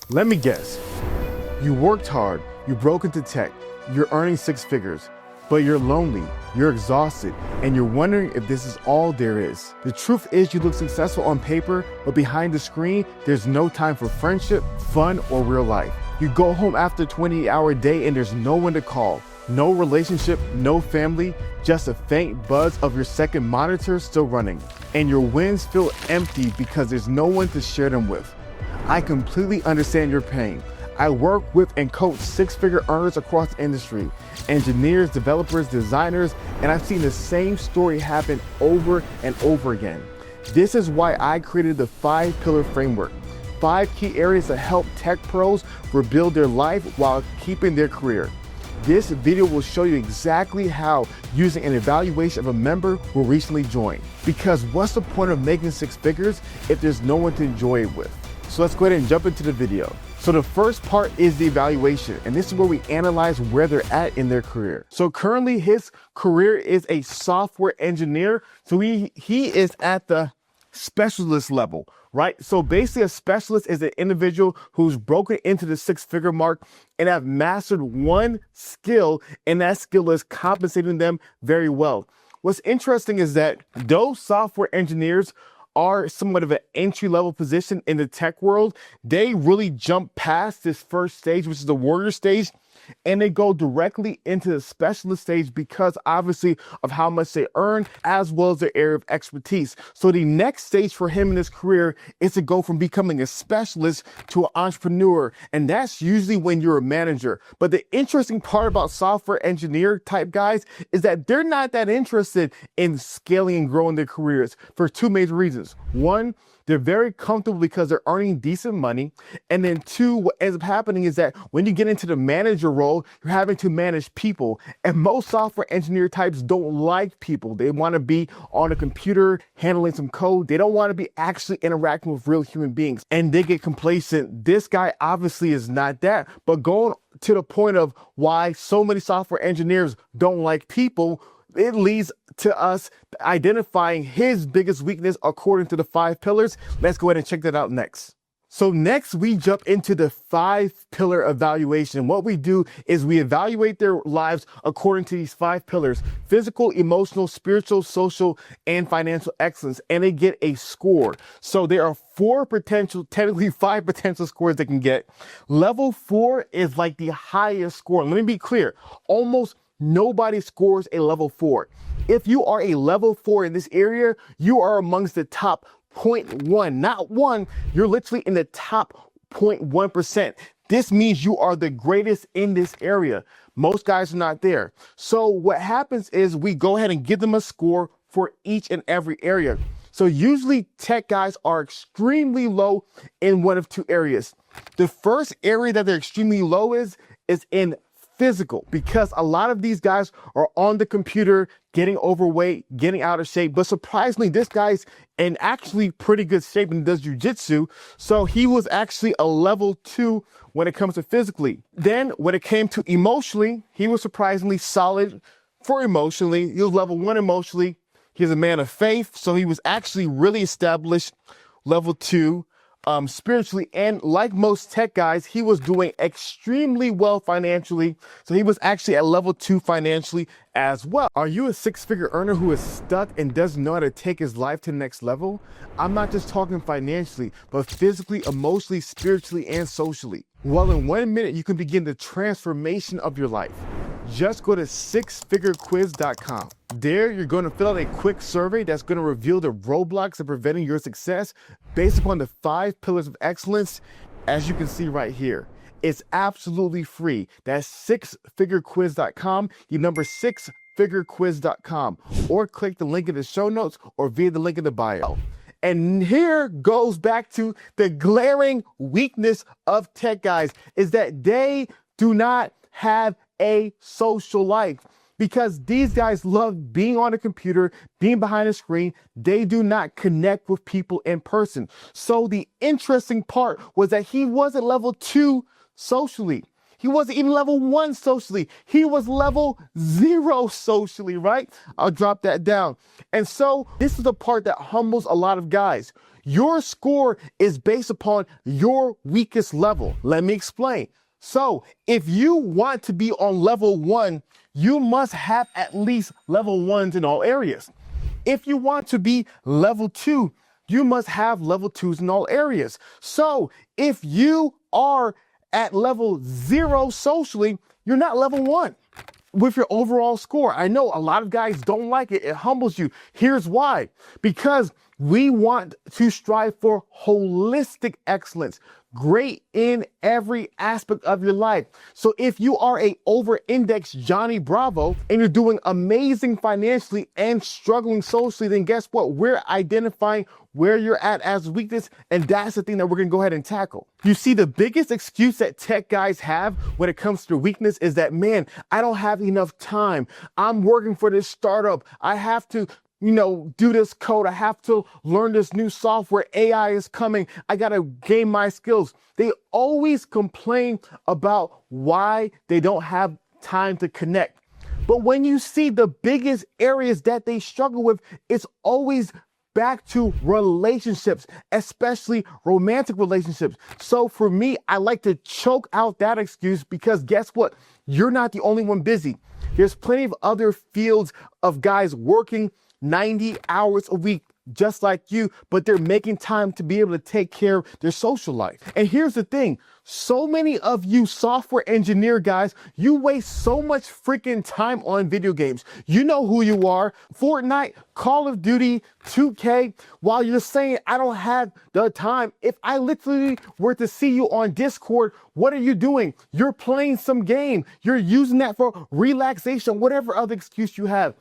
Let me guess. You worked hard, you broke into tech, you're earning six figures, but you're lonely, you're exhausted, and you're wondering if this is all there is. The truth is you look successful on paper, but behind the screen, there's no time for friendship, fun, or real life. You go home after a 20-hour day and there's no one to call. No relationship, no family, just a faint buzz of your second monitor still running. And your wins feel empty because there's no one to share them with. I completely understand your pain. I work with and coach six-figure earners across the industry, engineers, developers, designers, and I've seen the same story happen over and over again. This is why I created the 5-pillar framework. 5 key areas to help tech pros rebuild their life while keeping their career. This video will show you exactly how using an evaluation of a member who recently joined. Because what's the point of making six figures if there's no one to enjoy it with? So let's go ahead and jump into the video. So the first part is the evaluation, and this is where we analyze where they're at in their career. So currently his career is a software engineer. So he is at the specialist level, right? So basically a specialist is an individual who's broken into the six-figure mark and have mastered one skill, and that skill is compensating them very well. What's interesting is that those software engineers are somewhat of an entry-level position in the tech world. They really jump past this first stage, which is the warrior stage, and they go directly into the specialist stage because obviously of how much they earn as well as their area of expertise. So the next stage for him in his career is to go from becoming a specialist to an entrepreneur. And that's usually when you're a manager. But the interesting part about software engineer type guys is that they're not that interested in scaling and growing their careers for two major reasons. One, they're very comfortable because they're earning decent money. And then two, what ends up happening is that when you get into the manager role, you're having to manage people. And most software engineer types don't like people. They want to be on a computer handling some code. They don't want to be actually interacting with real human beings. And they get complacent. This guy obviously is not that. But going to the point of why so many software engineers don't like people, it leads to us identifying his biggest weakness according to the 5 pillars. Let's go ahead and check that out next. So next we jump into the 5-pillar evaluation. What we do is we evaluate their lives according to these 5 pillars: physical, emotional, spiritual, social, and financial excellence. And they get a score. So there are technically 5 potential scores they can get. Level 4 is like the highest score. Let me be clear. Almost nobody scores a level 4. If you are a level 4 in this area, you are amongst the top 0.1, not 1. You're literally in the top 0.1%. This means you are the greatest in this area. Most guys are not there. So what happens is we go ahead and give them a score for each and every area. So usually tech guys are extremely low in one of two areas. The first area that they're extremely low is in physical, because a lot of these guys are on the computer, getting overweight, getting out of shape. But surprisingly, this guy's in actually pretty good shape and does jujitsu. So he was actually a level 2 when it comes to physically. Then when it came to emotionally, he was surprisingly solid for emotionally. He was level 1 emotionally. He's a man of faith. So he was actually really established, level 2. Spiritually, and like most tech guys, he was doing extremely well financially. So he was actually at level 2 financially as well. Are you a six-figure earner who is stuck and doesn't know how to take his life to the next level? I'm not just talking financially, but physically, emotionally, spiritually, and socially. Well, in 1 minute, you can begin the transformation of your life. Just go to sixfigurequiz.com. There, you're going to fill out a quick survey that's going to reveal the roadblocks of preventing your success based upon the 5 pillars of excellence, as you can see right here. It's absolutely free. That's sixfigurequiz.com, the number sixfigurequiz.com, or click the link in the show notes or via the link in the bio. And here goes back to the glaring weakness of tech guys, is that they do not have a social life, because these guys love being on a computer, being behind a screen. They do not connect with people in person. So the interesting part was that he wasn't level 2 socially. He wasn't even level 1 socially. He was level 0 socially, right? I'll drop that down. And so this is the part that humbles a lot of guys. Your score is based upon your weakest level. Let me explain. So if you want to be on level 1, you must have at least level 1s in all areas. If you want to be level 2, you must have level 2s in all areas. So if you are at level 0 socially, you're not level 1 with your overall score. I know a lot of guys don't like it. It humbles you. Here's why. Because we want to strive for holistic excellence, great in every aspect of your life. So if you are a over-indexed Johnny Bravo and you're doing amazing financially and struggling socially, then guess what? We're identifying where you're at as weakness, and that's the thing that we're gonna go ahead and tackle. You see, the biggest excuse that tech guys have when it comes to weakness is that, man, I don't have enough time. I'm working for this startup. I have to do this code. I have to learn this new software. AI is coming. I got to gain my skills. They always complain about why they don't have time to connect. But when you see the biggest areas that they struggle with, it's always back to relationships, especially romantic relationships. So for me, I like to choke out that excuse because guess what? You're not the only one busy. There's plenty of other fields of guys working 90 hours a week, just like you, but they're making time to be able to take care of their social life. And here's the thing. So many of you software engineer guys, you waste so much freaking time on video games. You know who you are. Fortnite, Call of Duty, 2K, while you're saying, I don't have the time. If I literally were to see you on Discord, what are you doing? You're playing some game. You're using that for relaxation, whatever other excuse you have.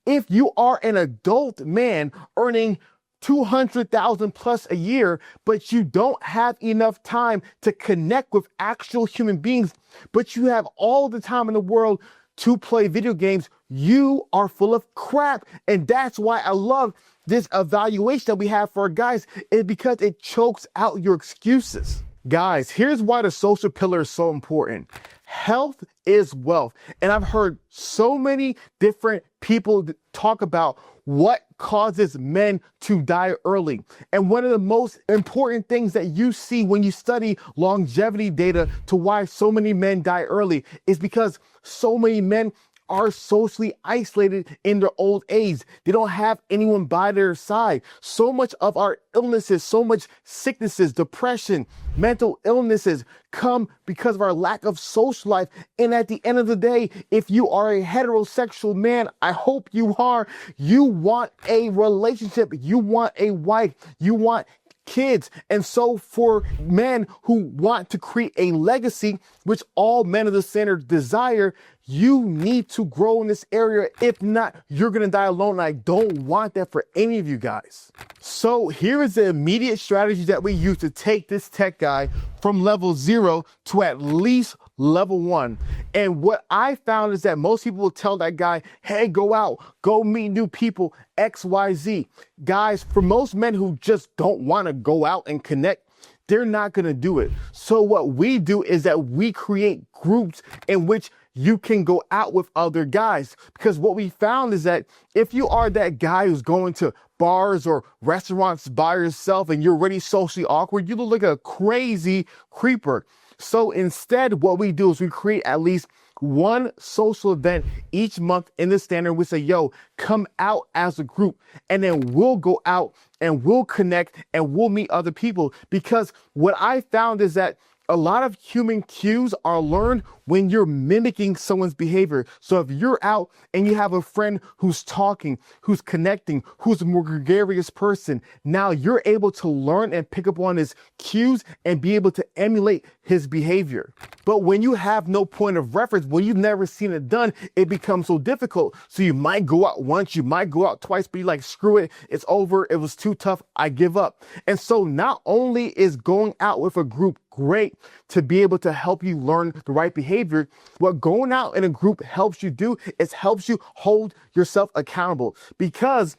If you are an adult man earning 200,000 plus a year, but you don't have enough time to connect with actual human beings, but you have all the time in the world to play video games, you are full of crap. And that's why I love this evaluation that we have for our guys, is because it chokes out your excuses. Guys, here's why the social pillar is so important. Health is wealth. And I've heard so many different people talk about what causes men to die early. And one of the most important things that you see when you study longevity data to why so many men die early is because so many men are socially isolated in their old age. They don't have anyone by their side. So much of our illnesses, so much sicknesses, depression, mental illnesses come because of our lack of social life. And at the end of the day, if you are a heterosexual man, I hope you are, you want a relationship, you want a wife, you want kids. And so for men who want to create a legacy, which all men of the standard desire, you need to grow in this area. If not, you're going to die alone. And I don't want that for any of you guys. So here is the immediate strategy that we use to take this tech guy from level 0 to at least level 1. And what I found is that most people will tell that guy, hey, go out, go meet new people, XYZ. Guys, for most men who just don't want to go out and connect, they're not going to do it. So what we do is that we create groups in which you can go out with other guys. Because what we found is that if you are that guy who's going to bars or restaurants by yourself and you're already socially awkward, you look like a crazy creeper. So instead, what we do is we create at least one social event each month in the standard. We say, yo, come out as a group, and then we'll go out and we'll connect and we'll meet other people. Because what I found is that a lot of human cues are learned when you're mimicking someone's behavior. So if you're out and you have a friend who's talking, who's connecting, who's a more gregarious person, now you're able to learn and pick up on his cues and be able to emulate his behavior. But when you have no point of reference, when you've never seen it done, it becomes so difficult. So you might go out once, you might go out twice, but you're like, screw it, it's over, it was too tough, I give up. And so not only is going out with a group great to be able to help you learn the right behavior, what going out in a group helps you do is helps you hold yourself accountable. Because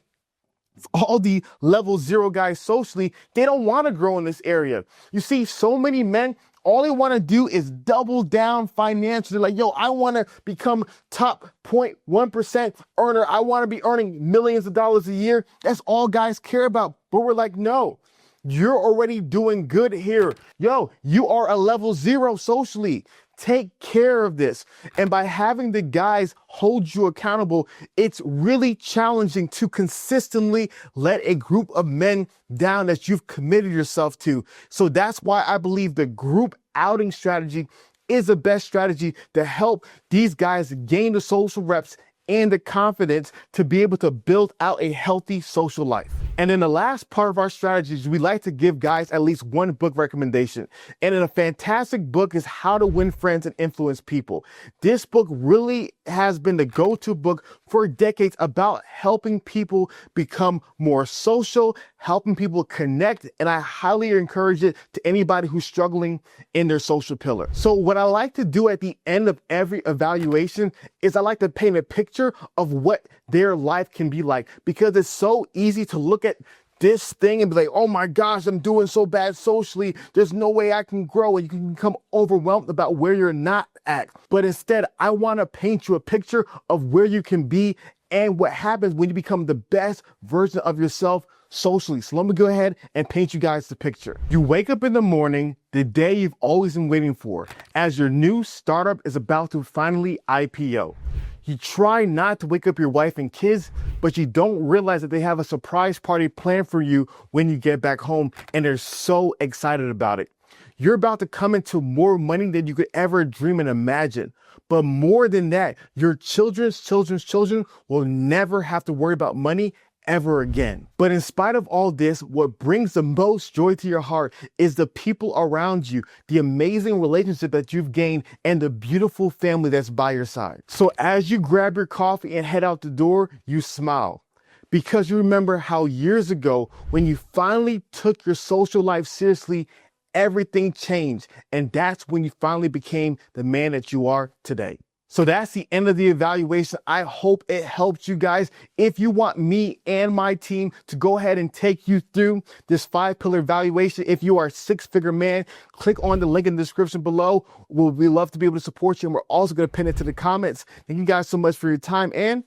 all the level 0 guys socially, they don't want to grow in this area. You see, so many men, all they want to do is double down financially. Like, yo, I want to become top 0.1% earner. I want to be earning millions of dollars a year. That's all guys care about. But we're like, no. You're already doing good here. Yo, you are a level 0 socially. Take care of this. And by having the guys hold you accountable, it's really challenging to consistently let a group of men down that you've committed yourself to. So that's why I believe the group outing strategy is the best strategy to help these guys gain the social reps and the confidence to be able to build out a healthy social life. And in the last part of our strategies, we like to give guys at least one book recommendation. And in a fantastic book is How to Win Friends and Influence People. This book really has been the go-to book for decades about helping people become more social, helping people connect, and I highly encourage it to anybody who's struggling in their social pillar. So what I like to do at the end of every evaluation is I like to paint a picture of what their life can be like, because it's so easy to look at this thing and be like, oh my gosh, I'm doing so bad socially. There's no way I can grow. And you can become overwhelmed about where you're not at. But instead, I want to paint you a picture of where you can be and what happens when you become the best version of yourself socially. So let me go ahead and paint you guys the picture. You wake up in the morning, the day you've always been waiting for, as your new startup is about to finally IPO. You try not to wake up your wife and kids, but you don't realize that they have a surprise party planned for you when you get back home, and they're so excited about it. You're about to come into more money than you could ever dream and imagine. But more than that, your children's children will never have to worry about money ever again. But in spite of all this, what brings the most joy to your heart is the people around you, the amazing relationship that you've gained, and the beautiful family that's by your side. So as you grab your coffee and head out the door, you smile, because you remember how years ago, when you finally took your social life seriously, everything changed. And that's when you finally became the man that you are today. So that's the end of the evaluation. I hope it helped you guys. If you want me and my team to go ahead and take you through this 5-pillar evaluation, if you are a 6-figure man, click on the link in the description below. We'd love to be able to support you, and we're also going to pin it to the comments. Thank you guys so much for your time, and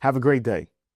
have a great day.